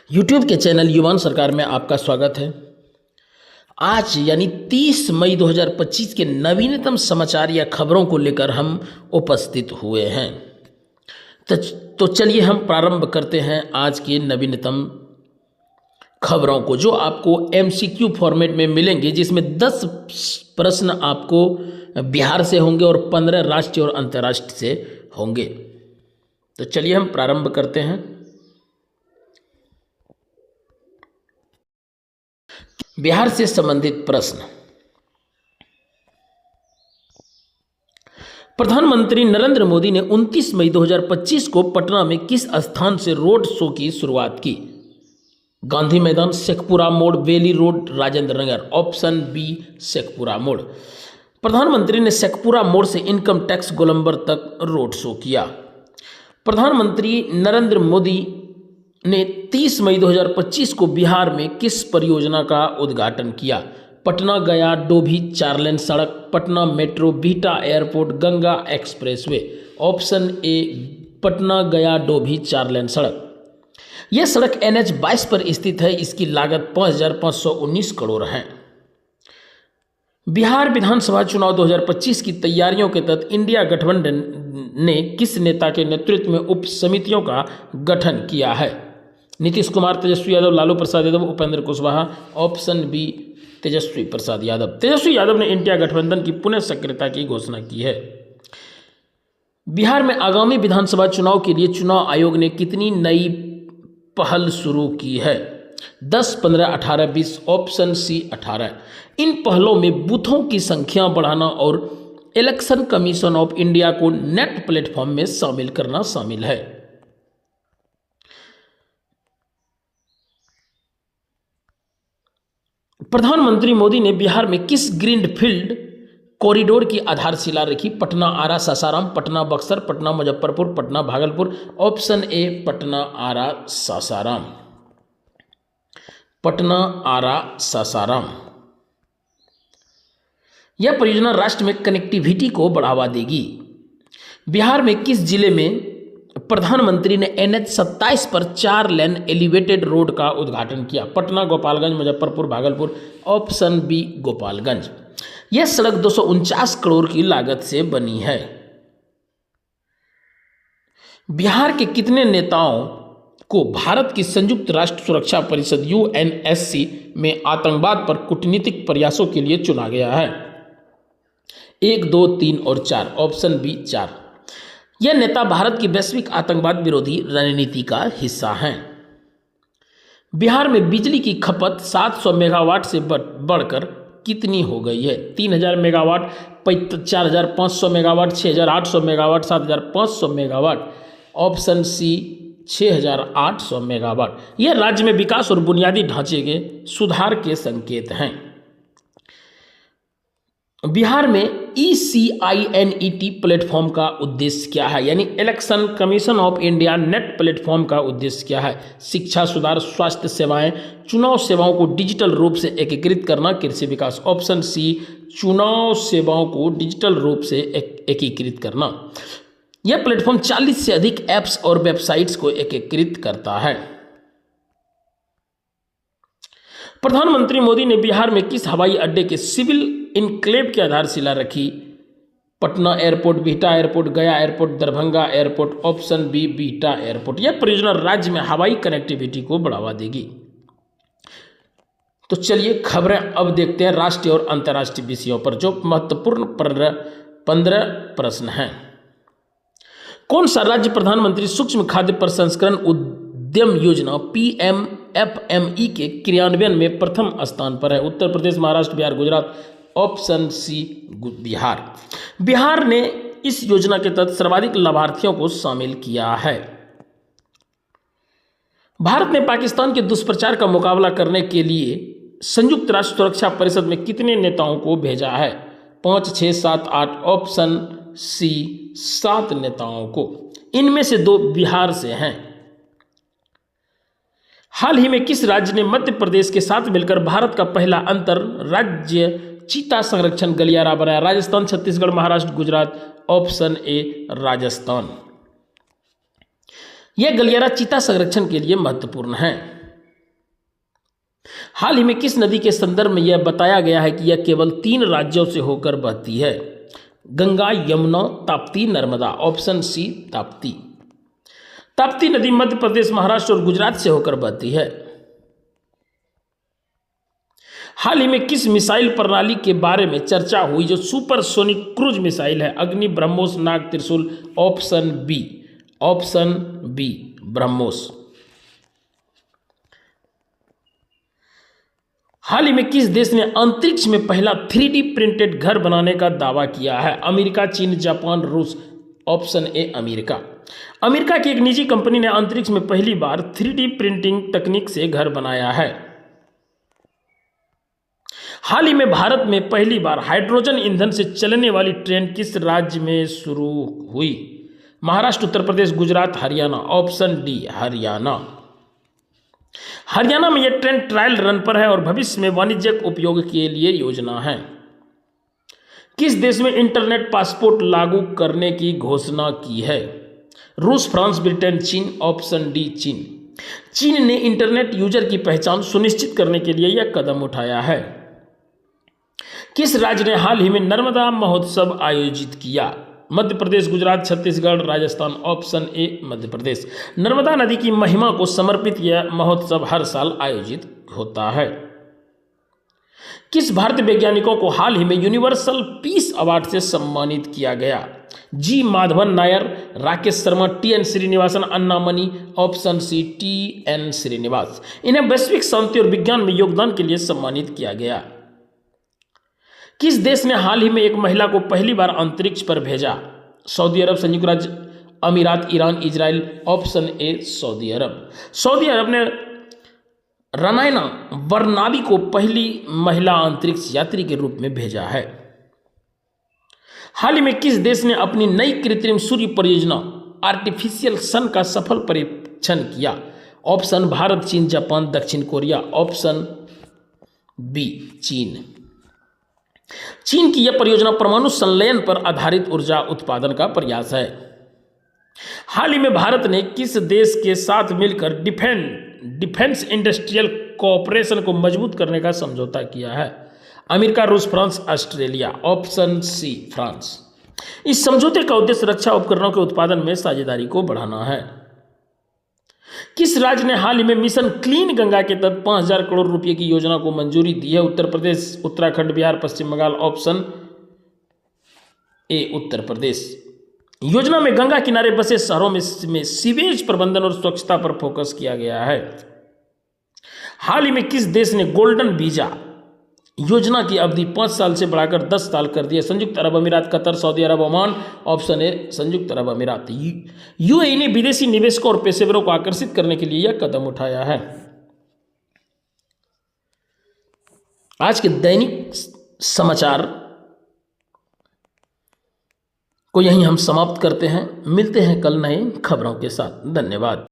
YouTube के channel युवान सरकार में आपका स्वागत है। आज यानी 30 मई 2025 के नवीनतम समाचार या खबरों को लेकर हम उपस्थित हुए हैं। तो चलिए हम प्रारंभ करते हैं आज के नवीनतम खबरों को, जो आपको MCQ फॉर्मेट में मिलेंगे, जिसमें 10 प्रश्न आपको बिहार से होंगे और 15 राष्ट्रीय और अंतर्राष्ट्रीय से होंगे। तो चलिए हम प्रारंभ करते हैं। बिहार से संबंधित प्रश्न। प्रधानमंत्री नरेंद्र मोदी ने 29 मई 2025 को पटना में किस स्थान से रोड शो की शुरुआत की? गांधी मैदान, शेखपुरा मोड़, बेली road, Rajendra Nagar. Option B Sheikhpura मोड़। प्रधानमंत्री ने शेखपुरा मोड़ से इनकम टैक्स गोलंबर तक रोड शो किया। प्रधानमंत्री नरेंद्र मोदी ने 30 मई 2025 को बिहार में किस परियोजना का उद्घाटन किया? पटना गया डोभी 4 लेन सड़क, Patna metro, Bihta airport, Ganga expressway. Option A Patna गया डोभी 4 लेन सड़क। यह सड़क NH 22 पर स्थित है। इसकी लागत 5,519 करोड़ है। बिहार विधानसभा चुनाव 2025 की तैयारियों के तहत इंडिया गठबंधन ने किस नेता के नेतृत्व में उप समितियों का गठन किया है? नीतीश कुमार, तेजस्वी यादव, लालू प्रसाद यादव, उपेंद्र कुशवाहा। Option B Tejashwi Prasad Yadav. तेजस्वी यादव ने इंडिया गठबंधन की पुनः सक्रियता की घोषणा की है। बिहार में आगामी विधानसभा चुनाव के लिए चुनाव आयोग ने कितनी नई पहल शुरू की है? 10, 15, 18, 20। Option C 18। इन पहलों में बूथों की संख्या बढ़ाना और इलेक्शन कमीशन ऑफ इंडिया को नेट प्लेटफॉर्म में शामिल करना शामिल है। प्रधानमंत्री मोदी ने बिहार में किस ग्रीनफील्ड कॉरिडोर की आधारशिला रखी? पटना आरा सासाराम, पटना बक्सर, पटना मुजफ्फरपुर, पटना भागलपुर। ऑप्शन ए पटना आरा सासाराम। पटना आरा सासाराम। यह परियोजना राष्ट्र में कनेक्टिविटी को बढ़ावा देगी। बिहार में किस जिले में प्रधानमंत्री ने NH 27 पर 4 लेन एलिवेटेड रोड का उद्घाटन किया? पटना, गोपालगंज, मुजफ्फरपुर, भागलपुर। Option B Gopalganj. यह सड़क 249 करोड़ की लागत से बनी है। बिहार के कितने नेताओं को भारत की संयुक्त राष्ट्र सुरक्षा परिषद UNSC में आतंकवाद पर कूटनीतिक प्रयासों के लिए चुना गया है? 1, 2, 3 और 4। Option B 4। यह नेता भारत की वैश्विक आतंकवाद विरोधी रणनीति का हिस्सा हैं। बिहार में बिजली की खपत 700 मेगावाट से बढ़कर कितनी हो गई है? 3000 megawatt, 4500 megawatt, 6800 megawatt, 7500 megawatt. Option C 6800 megawatt. यह राज्य में विकास और बुनियादी ढांचे के सुधार के संकेत हैं। बिहार में ECINET प्लेटफॉर्म का उद्देश्य क्या है? यानी election commission of India net platform का उद्देश्य क्या है? शिक्षा सुधार, स्वास्थ्य सेवाएं, चुनाव सेवाओं को डिजिटल रूप से एकीकृत करना, कृषि विकास। ऑप्शन सी चुनाव सेवाओं को डिजिटल रूप से एकीकृत करना। यह प्लेटफॉर्म 40 से अधिक ऐप्स और वेबसाइट्स को एकीकृत करता है। प्रधानमंत्री मोदी ने बिहार में किस हवाई अड्डे के सिविल इनक्लेव की आधारशिला रखी? Patna airport, Bihta airport, Gaya airport, Darbhanga airport. Option B Bihta airport. यह परियोजना राज्य में हवाई कनेक्टिविटी को बढ़ावा देगी। तो चलिए खबरें अब देखते हैं राष्ट्रीय और अंतर्राष्ट्रीय विषयों पर, जो महत्वपूर्ण 15 प्रश्न हैं। कौन सा राज्य प्रधानमंत्री सूक्ष्म खाद्य प्रसंस्करण उद्यम योजना PMFME के क्रियान्वयन में प्रथम स्थान पर है? उत्तर प्रदेश, महाराष्ट्र, बिहार, गुजरात। Option C Bihar. बिहार ने इस योजना के तहत सर्वाधिक लाभार्थियों को शामिल किया है। भारत ने पाकिस्तान के दुष्प्रचार का मुकाबला करने के लिए संयुक्त राष्ट्र सुरक्षा परिषद में कितने नेताओं को भेजा है? 5, 6, 7, 8। ऑप्शन सी 7 नेताओं को। इनमें से 2 बिहार से हैं। हाल ही में किस राज्य ने मध्य प्रदेश के साथ मिलकर भारत का पहला अंतर राज्य चीता संरक्षण गलियारा बनाया? राजस्थान, छत्तीसगढ़, महाराष्ट्र, गुजरात। Option A Rajasthan. यह गलियारा चीता संरक्षण के लिए महत्वपूर्ण है। हाल ही में किस नदी के संदर्भ में यह बताया गया है कि यह केवल 3 राज्यों से होकर बहती है? गंगा, यमुना, ताप्ती, नर्मदा। Option C Tapti. ताप्ती नदी मध्य प्रदेश, महाराष्ट्र और गुजरात से होकर बहती है। हाल ही में किस मिसाइल प्रणाली के बारे में चर्चा हुई जो सुपरसोनिक क्रूज मिसाइल है? अग्नि, BrahMos, Nag, Trishul. Option B. Option B BrahMos. हाल ही में किस देश ने अंतरिक्ष में पहला 3D प्रिंटेड घर बनाने का दावा किया है? अमेरिका, चीन, जापान, रूस। Option A America. अमेरिका की एक निजी कंपनी ने अंतरिक्ष में पहली बार 3D प्रिंटिंग तकनीक से घर बनाया है। हाल ही में भारत में पहली बार हाइड्रोजन ईंधन से चलने वाली ट्रेन किस राज्य में शुरू हुई? महाराष्ट्र, उत्तर प्रदेश, गुजरात, हरियाणा। Option D Haryana. हरियाणा में यह ट्रेन ट्रायल रन पर है और भविष्य में वाणिज्यिक उपयोग के लिए योजना है। किस देश में इंटरनेट पासपोर्ट लागू करने की घोषणा की है? रूस, फ्रांस, ब्रिटेन, चीन। ऑप्शन डी चीन। चीन ने इंटरनेट यूजर की पहचान सुनिश्चित करने के लिए यह कदम उठाया है। किस राज्य ने हाल ही में नर्मदा महोत्सव आयोजित किया? मध्य प्रदेश, गुजरात, छत्तीसगढ़, राजस्थान। Option A Madhya Pradesh. नर्मदा नदी की महिमा को समर्पित यह महोत्सव हर साल आयोजित होता है। किस भारतीय वैज्ञानिकों को हाल ही में यूनिवर्सल पीस अवार्ड से सम्मानित किया गया? G Madhavan Nair, Rakesh Sharma, T N. Srinivasan, Annamani. Option C T N. Srinivas. इन्हें वैश्विक शांति और विज्ञान में योगदान के लिए सम्मानित किया गया। किस देश ने हाल ही में एक महिला को पहली बार अंतरिक्ष पर भेजा? सऊदी अरब, संयुक्त राज्य अमीरात, ईरान, इजराइल। ऑप्शन ए सऊदी अरब। सऊदी अरब ने रनायना बरनाबी को पहली महिला अंतरिक्ष यात्री के रूप में भेजा है। हाल ही में किस देश ने अपनी नई कृत्रिम सूर्य परियोजना आर्टिफिशियल सन का सफल परीक्षण किया? ऑप्शन भारत, चीन, जापान, दक्षिण कोरिया। ऑप्शन बी चीन। चीन की यह परियोजना परमाणु संलयन पर आधारित ऊर्जा उत्पादन का प्रयास है। हाल ही में भारत ने किस देश के साथ मिलकर डिफेंस इंडस्ट्रियल कोऑपरेशन को मजबूत करने का समझौता किया है? अमेरिका, रूस, France, Australia. Option C France. इस समझौते का उद्देश्य रक्षा उपकरणों के उत्पादन में साझेदारी को बढ़ाना है। किस राज्य ने हाल ही में मिशन क्लीन गंगा के तहत 5,000 करोड़ रुपए की योजना को मंजूरी दी है? उत्तर प्रदेश, उत्तराखंड, बिहार, पश्चिम बंगाल। Option A Uttar Pradesh. योजना में गंगा किनारे बसे शहरों में सीवेज प्रबंधन और स्वच्छता पर फोकस किया गया है। हाल ही में किस देश ने गोल्डन वीजा योजना की अवधि 5 साल से बढ़ाकर 10 साल कर दी है? संयुक्त अरब अमीरात, Qatar, Saudi Arab, Oman. Option A संयुक्त अरब अमीरात। यूएई ने विदेशी निवेशकों और पेशेवरों को आकर्षित करने के लिए यह कदम उठाया है। आज के दैनिक समाचार को यहीं हम समाप्त करते हैं। मिलते हैं कल नए खबरों के साथ। धन्यवाद।